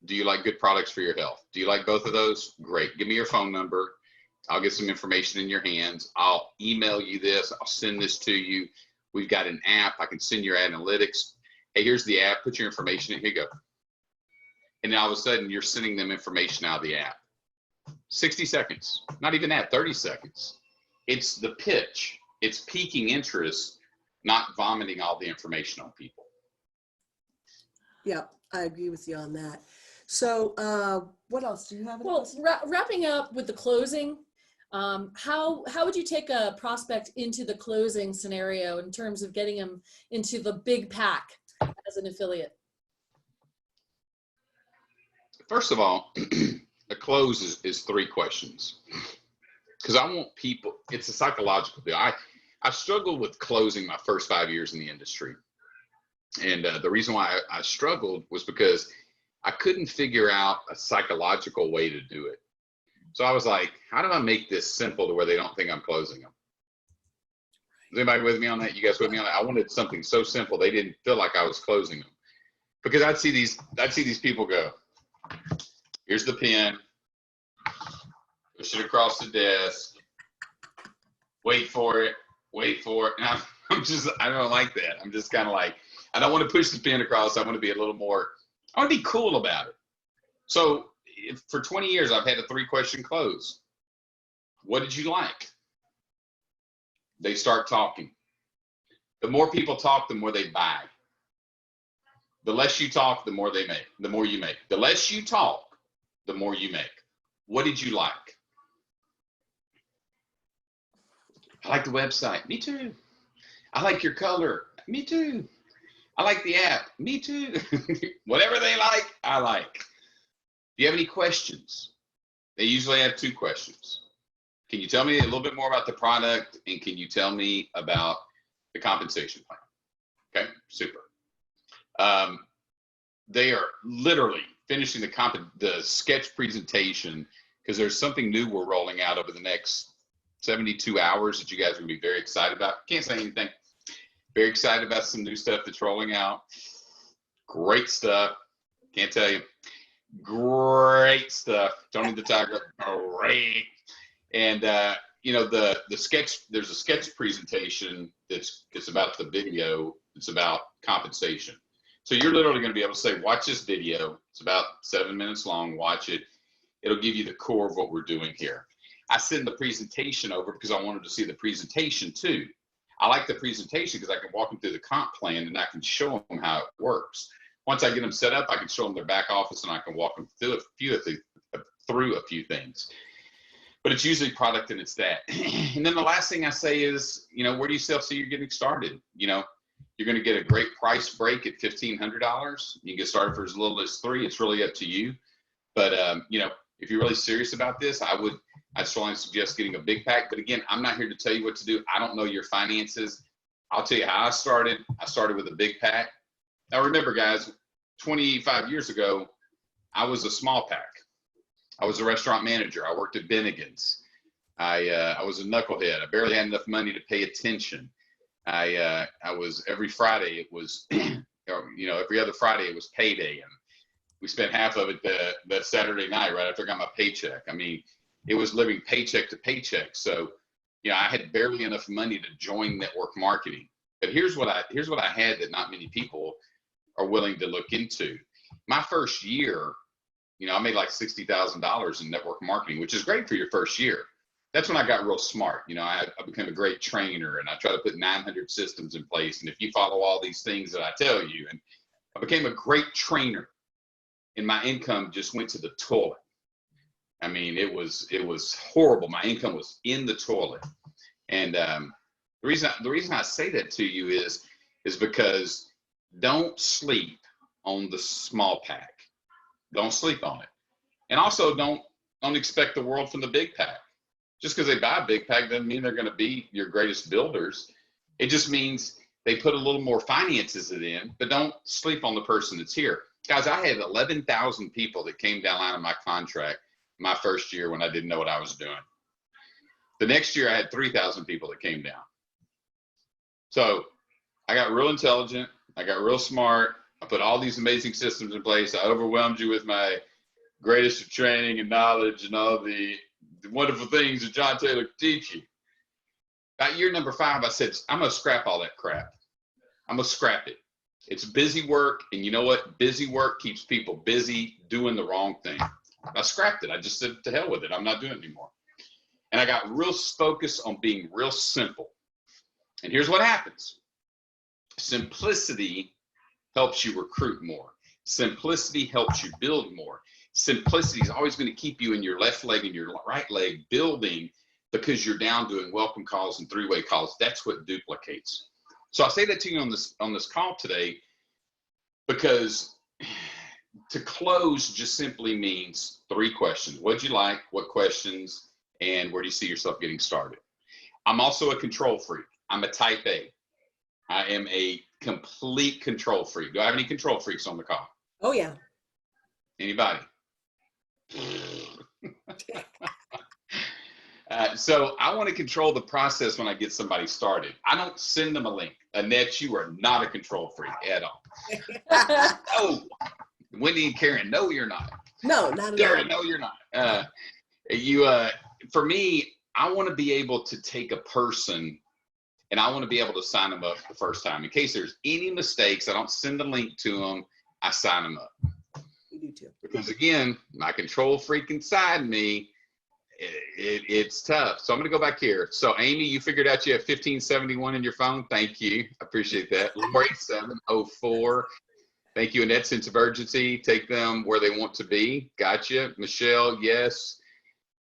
C: Do you like good products for your health? Do you like both of those? Great. Give me your phone number. I'll get some information in your hands. I'll email you this. I'll send this to you. We've got an app. I can send your analytics. Hey, here's the app. Put your information in. Here you go. And then all of a sudden, you're sending them information out of the app. 60 seconds. Not even that, 30 seconds. It's the pitch. It's piquing interest, not vomiting all the information on people.
A: Yep, I agree with you on that. So what else do you have?
G: Well, wrapping up with the closing, how would you take a prospect into the closing scenario in terms of getting them into the big pack as an affiliate?
C: First of all, a close is 3 questions. Because I want people, it's a psychological deal. I struggled with closing my first 5 years in the industry. And the reason why I struggled was because I couldn't figure out a psychological way to do it. So I was like, how do I make this simple to where they don't think I'm closing them? Is anybody with me on that? You guys with me on that? I wanted something so simple they didn't feel like I was closing them. Because I'd see these people go, here's the pen, push it across the desk, wait for it. And I don't like that. I'm just kind of like, I don't want to push the pen across. I want to be a little more, I want to be cool about it. So for 20 years, I've had a 3-question close. What did you like? They start talking. The more people talk, the more they buy. The less you talk, the more they make, the more you make. The less you talk, the more you make. What did you like? I like the website. Me too. I like your color. Me too. I like the app. Me too. Whatever they like, I like. Do you have any questions? They usually have 2 questions. Can you tell me a little bit more about the product, and can you tell me about the compensation plan? Okay, super. They are literally finishing the sketch presentation because there's something new we're rolling out over the next 72 hours that you guys are going to be very excited about. Can't say anything. Very excited about some new stuff that's rolling out. Great stuff. Can't tell you. Great stuff. Tony the Tiger. Great. And you know, the sketch, there's a sketch presentation it's about the video. It's about compensation. So you're literally going to be able to say, watch this video. It's about 7 minutes long. Watch it. It'll give you the core of what we're doing here. I send the presentation over because I wanted to see the presentation too. I like the presentation because I can walk them through the comp plan and I can show them how it works. Once I get them set up, I can show them their back office and I can walk them through a few things. But it's usually product and it's that. And then the last thing I say is, you know, where do you see you're getting started? You know, you're going to get a great price break at $1,500. You can get started for as little as $3. It's really up to you. But, you know, if you're really serious about this, I'd strongly suggest getting a big pack. But again, I'm not here to tell you what to do. I don't know your finances. I'll tell you how I started. I started with a big pack. Now remember, guys, 25 years ago, I was a small pack. I was a restaurant manager. I worked at Bennigan's. I was a knucklehead. I barely had enough money to pay attention. I was every Friday. It was, you know, every other Friday it was payday, and we spent half of it that Saturday night right after I got my paycheck. I mean, it was living paycheck to paycheck. So, you know, I had barely enough money to join network marketing. But here's what I had that not many people are willing to look into. My first year, you know, I made like $60,000 in network marketing, which is great for your first year. That's when I got real smart. You know, I became a great trainer, and I try to put 900 systems in place. And if you follow all these things that I tell you, and I became a great trainer, and my income just went to the toilet. I mean, it was horrible. My income was in the toilet. And the reason I say that to you is because don't sleep on the small pack. Don't sleep on it. And also don't expect the world from the big pack. Just because they buy a big pack doesn't mean they're going to be your greatest builders. It just means they put a little more finances in, but don't sleep on the person that's here. Guys, I had 11,000 people that came down line of my contract my first year when I didn't know what I was doing. The next year I had 3,000 people that came down. So I got real intelligent. I got real smart. I put all these amazing systems in place. I overwhelmed you with my greatest of training and knowledge and all the wonderful things that John Taylor could teach you. About year number 5, I said, I'm going to scrap all that crap. I'm going to scrap it. It's busy work. And you know what? Busy work keeps people busy doing the wrong thing. I scrapped it. I just said, to hell with it. I'm not doing it anymore. And I got real focused on being real simple. And here's what happens. Simplicity helps you recruit more. Simplicity helps you build more. Simplicity is always going to keep you in your left leg and your right leg building, because you're down doing welcome calls and 3-way calls. That's what duplicates. So I say that to you on this call today, because to close just simply means 3 questions. What'd you like? What questions? And where do you see yourself getting started? I'm also a control freak. I'm a type A. I am a complete control freak. Do I have any control freaks on the call?
A: Oh, yeah.
C: Anybody? So I want to control the process when I get somebody started. I don't send them a link. Annette, you are not a control freak at all. No. Wendy and Karen, no, you're not.
A: No, not at
C: Darren,
A: all.
C: no, you're not. For me, I want to be able to take a person and I want to be able to sign them up the first time. In case there's any mistakes, I don't send a link to them. I sign them up.
A: We do too.
C: Because again, my control freak inside me, it's tough. So I'm going to go back here. So Amy, you figured out you have 1571 in your phone. Thank you. I appreciate that. Lori, 704. Thank you. Annette, sense of urgency. Take them where they want to be. Gotcha. Michelle, yes.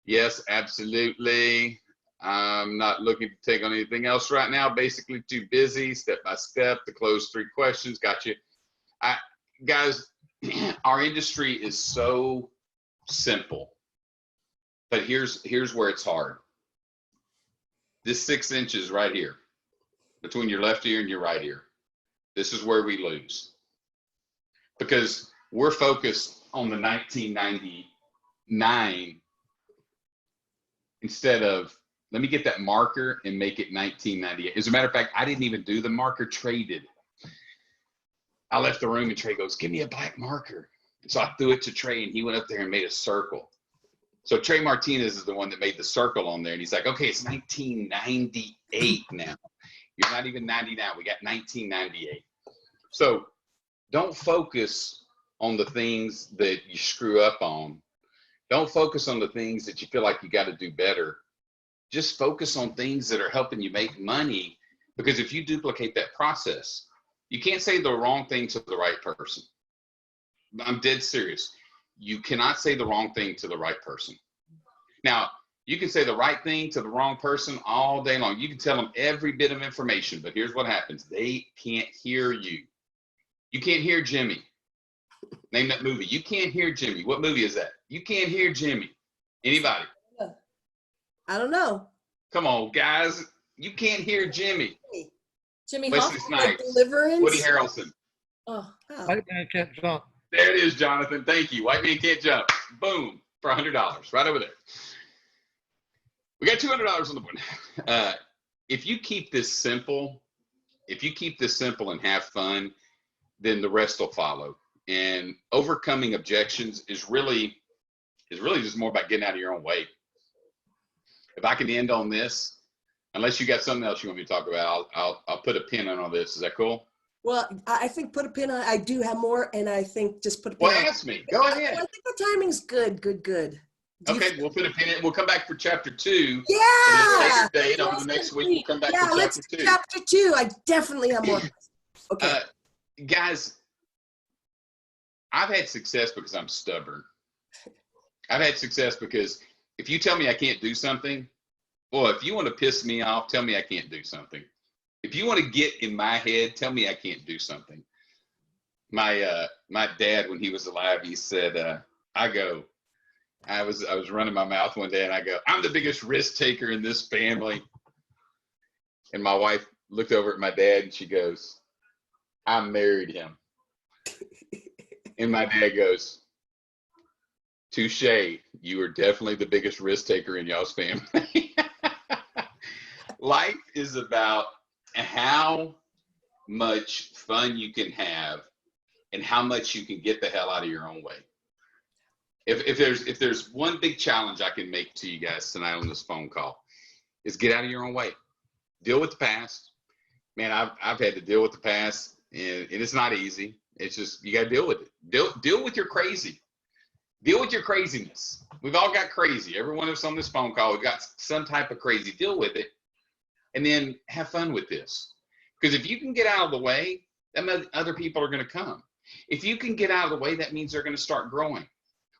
C: Yes, absolutely. I'm not looking to take on anything else right now. Basically too busy, step by step, to close 3 questions. Gotcha. Guys, our industry is so simple, but here's where it's hard. This 6 inches right here, between your left ear and your right ear, this is where we lose. Because we're focused on the 1999 instead of, let me get that marker and make it 1998. As a matter of fact, I didn't even do the marker. Trey did. I left the room and Trey goes, give me a black marker. And so I threw it to Trey and he went up there and made a circle. So Trey Martinez is the one that made the circle on there. And he's like, okay, it's 1998 now. You're not even 90 now. We got 1998. So don't focus on the things that you screw up on. Don't focus on the things that you feel like you got to do better. Just focus on things that are helping you make money, because if you duplicate that process, you can't say the wrong thing to the right person. I'm dead serious. You cannot say the wrong thing to the right person. Now, you can say the right thing to the wrong person all day long. You can tell them every bit of information, but here's what happens. They can't hear you. You can't hear Jimmy. Name that movie. You can't hear Jimmy. What movie is that? You can't hear Jimmy. Anybody?
A: I don't know.
C: Come on, guys. You can't hear Jimmy.
G: Jimmy
C: Wesley
G: Hoffman.
C: Snipes.
A: Deliverance.
C: Woody Harrelson.
G: Oh,
A: Oh.
B: White man can't jump.
C: There it is, Jonathan. Thank you. White man can't jump. Boom. For $100. Right over there. We got $200 on the board. If you keep this simple, and have fun, then the rest will follow. And overcoming objections is really just more about getting out of your own way. If I can end on this, unless you got something else you want me to talk about, I'll put a pin on all this. Is that cool?
A: Well, I think put a pin on. I do have more, and I think just put a pin
C: Well,
A: on.
C: ask me. Go ahead.
A: I think the timing's good. Good. Do you
C: Okay, we'll put a pin in. We'll come back for chapter 2.
A: Yeah.
C: Date over the next week. We'll come back
A: Yeah,
C: for
A: let's
C: chapter
A: do
C: 2.
A: chapter 2. I definitely have more. Okay.
C: Guys, I've had success because I'm stubborn. I've had success because if you tell me I can't do something, well, if you want to piss me off, tell me I can't do something. If you want to get in my head, tell me I can't do something. My dad, when he was alive, he said, I was running my mouth one day and I go, I'm the biggest risk taker in this family. And my wife looked over at my dad and she goes, I married him. And my dad goes, touche, you are definitely the biggest risk taker in y'all's family. Life is about how much fun you can have and how much you can get the hell out of your own way. If there's one big challenge I can make to you guys tonight on this phone call, is get out of your own way. Deal with the past. Man, I've had to deal with the past, and it's not easy. It's just, you got to deal with it. Deal with your crazy. Deal with your craziness. We've all got crazy. Every one of us on this phone call, we've got some type of crazy. Deal with it, and then have fun with this. Because if you can get out of the way, then other people are going to come. If you can get out of the way, that means they're going to start growing.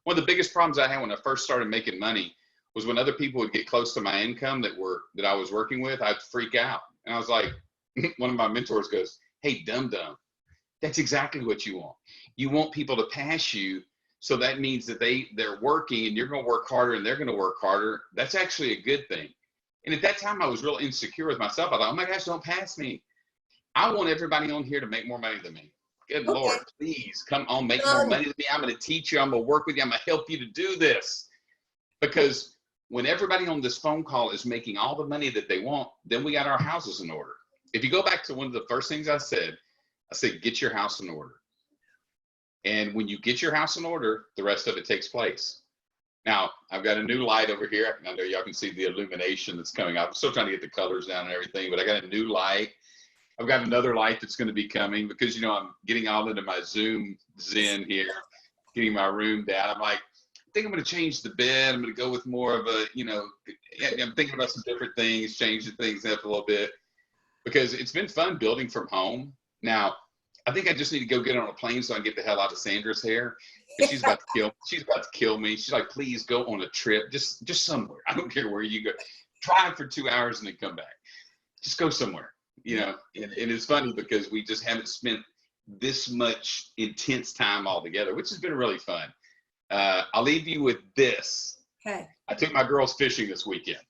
C: One of the biggest problems I had when I first started making money was when other people would get close to my income that I was working with, I'd freak out. And I was like, one of my mentors goes, "Hey, dum-dum, that's exactly what you want. You want people to pass you, so that means that they're working and you're going to work harder and they're going to work harder. That's actually a good thing." And at that time, I was real insecure with myself. I thought, "Oh my gosh, don't pass me. I want everybody on here to make more money than me. Good
A: Okay.
C: Lord, please come on, make more money than me. I'm going to teach you. I'm going to work with you. I'm going to help you to do this." Because when everybody on this phone call is making all the money that they want, then we got our houses in order. If you go back to one of the first things I said, get your house in order. And when you get your house in order, the rest of it takes place. Now, I've got a new light over here. I know y'all can see the illumination that's coming up. I'm still trying to get the colors down and everything, but I got a new light. I've got another light that's going to be coming because, I'm getting all into my Zoom Zen here, getting my room down. I'm like, I think I'm going to change the bed. I'm going to go with more of a, I'm thinking about some different things, changing things up a little bit because it's been fun building from home. Now, I think I just need to go get on a plane so I can get the hell out of Sandra's hair. She's about to kill me. She's like, "Please go on a trip, just somewhere. I don't care where you go. Drive for 2 hours and then come back. Just go somewhere." And it's funny because we just haven't spent this much intense time all together, which has been really fun. I'll leave you with this.
A: Okay.
C: I took my girls fishing this weekend,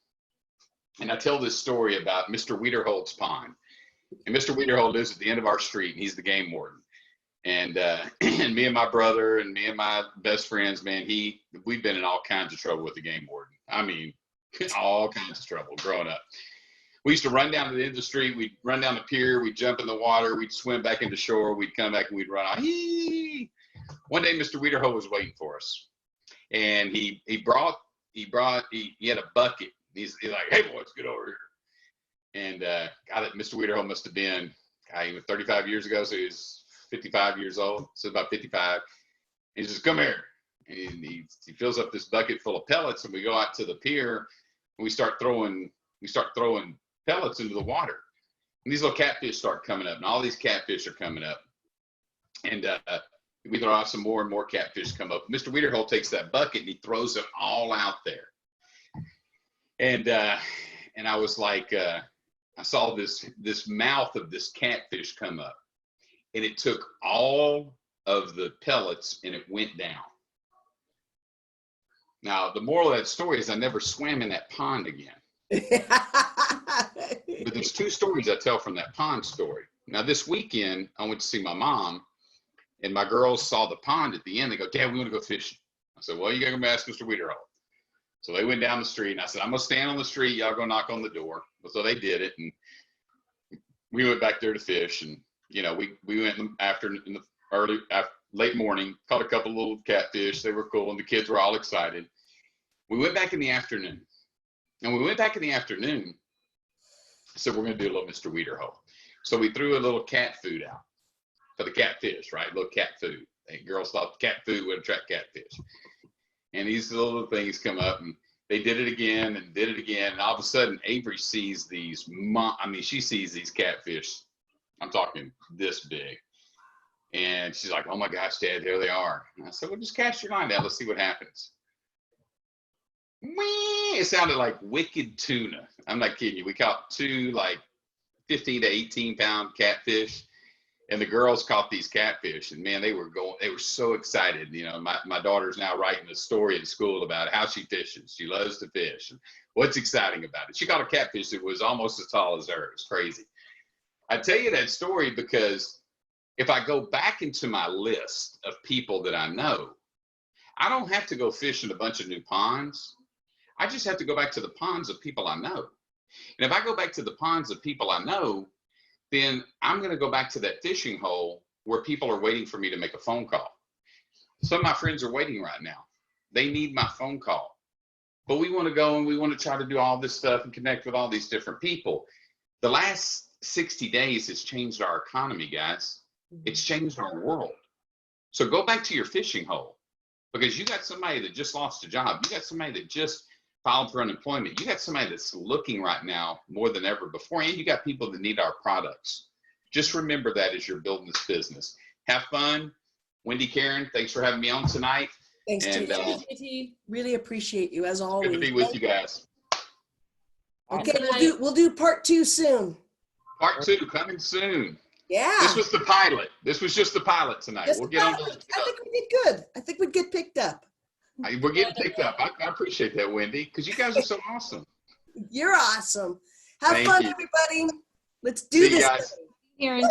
C: and I tell this story about Mr. Wiederholt's pond. And Mr. Wiederholt lives at the end of our street, and he's the game warden. And and me and my brother and me and my best friends, man, we've been in all kinds of trouble with the game warden. I mean, all kinds of trouble growing up. We used to run down to the end of the street. We'd run down the pier. We'd jump in the water. We'd swim back into shore. We'd come back and we'd run out. One day, Mr. Wiederholt was waiting for us, and he had a bucket. He's like, "Hey boys, get over here." And Mr. Wiederholt must have been, he was 35 years ago, so he was 55 years old, so about 55. And he says, "Come here." And he fills up this bucket full of pellets, and we go out to the pier, and we start throwing pellets into the water. And these little catfish start coming up, and all these catfish are coming up. And we throw out some more and more catfish come up. Mr. Wiederholt takes that bucket and he throws them all out there. And I was like, I saw this mouth of this catfish come up, and it took all of the pellets and it went down. Now, the moral of that story is I never swam in that pond again. But there's two stories I tell from that pond story. Now, this weekend, I went to see my mom, and my girls saw the pond at the end. They go, "Dad, we want to go fishing." I said, "Well, you got to go ask Mr. Wiederholt." So they went down the street, and I said, "I'm going to stand on the street. Y'all go knock on the door." So they did it, and we went back there to fish. And, we went in the late morning, caught a couple little catfish. They were cool, and the kids were all excited. We went back in the afternoon. And when we went back in the afternoon, I said, "We're going to do a little Mr. Wiederholt." So we threw a little cat food out for the catfish, right? A little cat food. And girls thought cat food would attract catfish. And these little things come up, and they did it again and did it again. And all of a sudden, Avery sees she sees these catfish. I'm talking this big. And she's like, "Oh my gosh, Dad, there they are." And I said, "Well, just cast your line down. Let's see what happens." It sounded like wicked tuna. I'm not kidding you. We caught two 15 to 18 pound catfish, and the girls caught these catfish, and man, they were so excited. My daughter's now writing a story in school about how she fishes. She loves to fish. And what's exciting about it? She caught a catfish that was almost as tall as her. It's crazy. I tell you that story because if I go back into my list of people that I know, I don't have to go fish in a bunch of new ponds. I just have to go back to the ponds of people I know. And if I go back to the ponds of people I know, then I'm going to go back to that fishing hole where people are waiting for me to make a phone call. Some of my friends are waiting right now. They need my phone call. But we want to go and we want to try to do all this stuff and connect with all these different people. The last 60 days has changed our economy, guys. It's changed our world. So go back to your fishing hole, because you got somebody that just lost a job. You got somebody that just filed for unemployment. You got somebody that's looking right now more than ever before, and you got people that need our products. Just remember that as you're building this business. Have fun. Wendy, Karen, thanks for having me on tonight.
A: Thanks,
C: And
A: JT. Really appreciate you as always.
C: good to be with you guys.
A: Okay, we'll do part 2 soon.
C: Part 2 coming soon.
A: Yeah.
C: This was the pilot. This was just the pilot tonight.
A: Just
C: We'll get on.
A: I think we did good. I think we'd get picked up.
C: We're getting picked up. I appreciate that, Wendy, because you guys are so awesome.
A: You're awesome. Have
C: Thank
A: fun,
C: you.
A: everybody. Let's do
C: See you
A: this.
C: guys.
F: Here in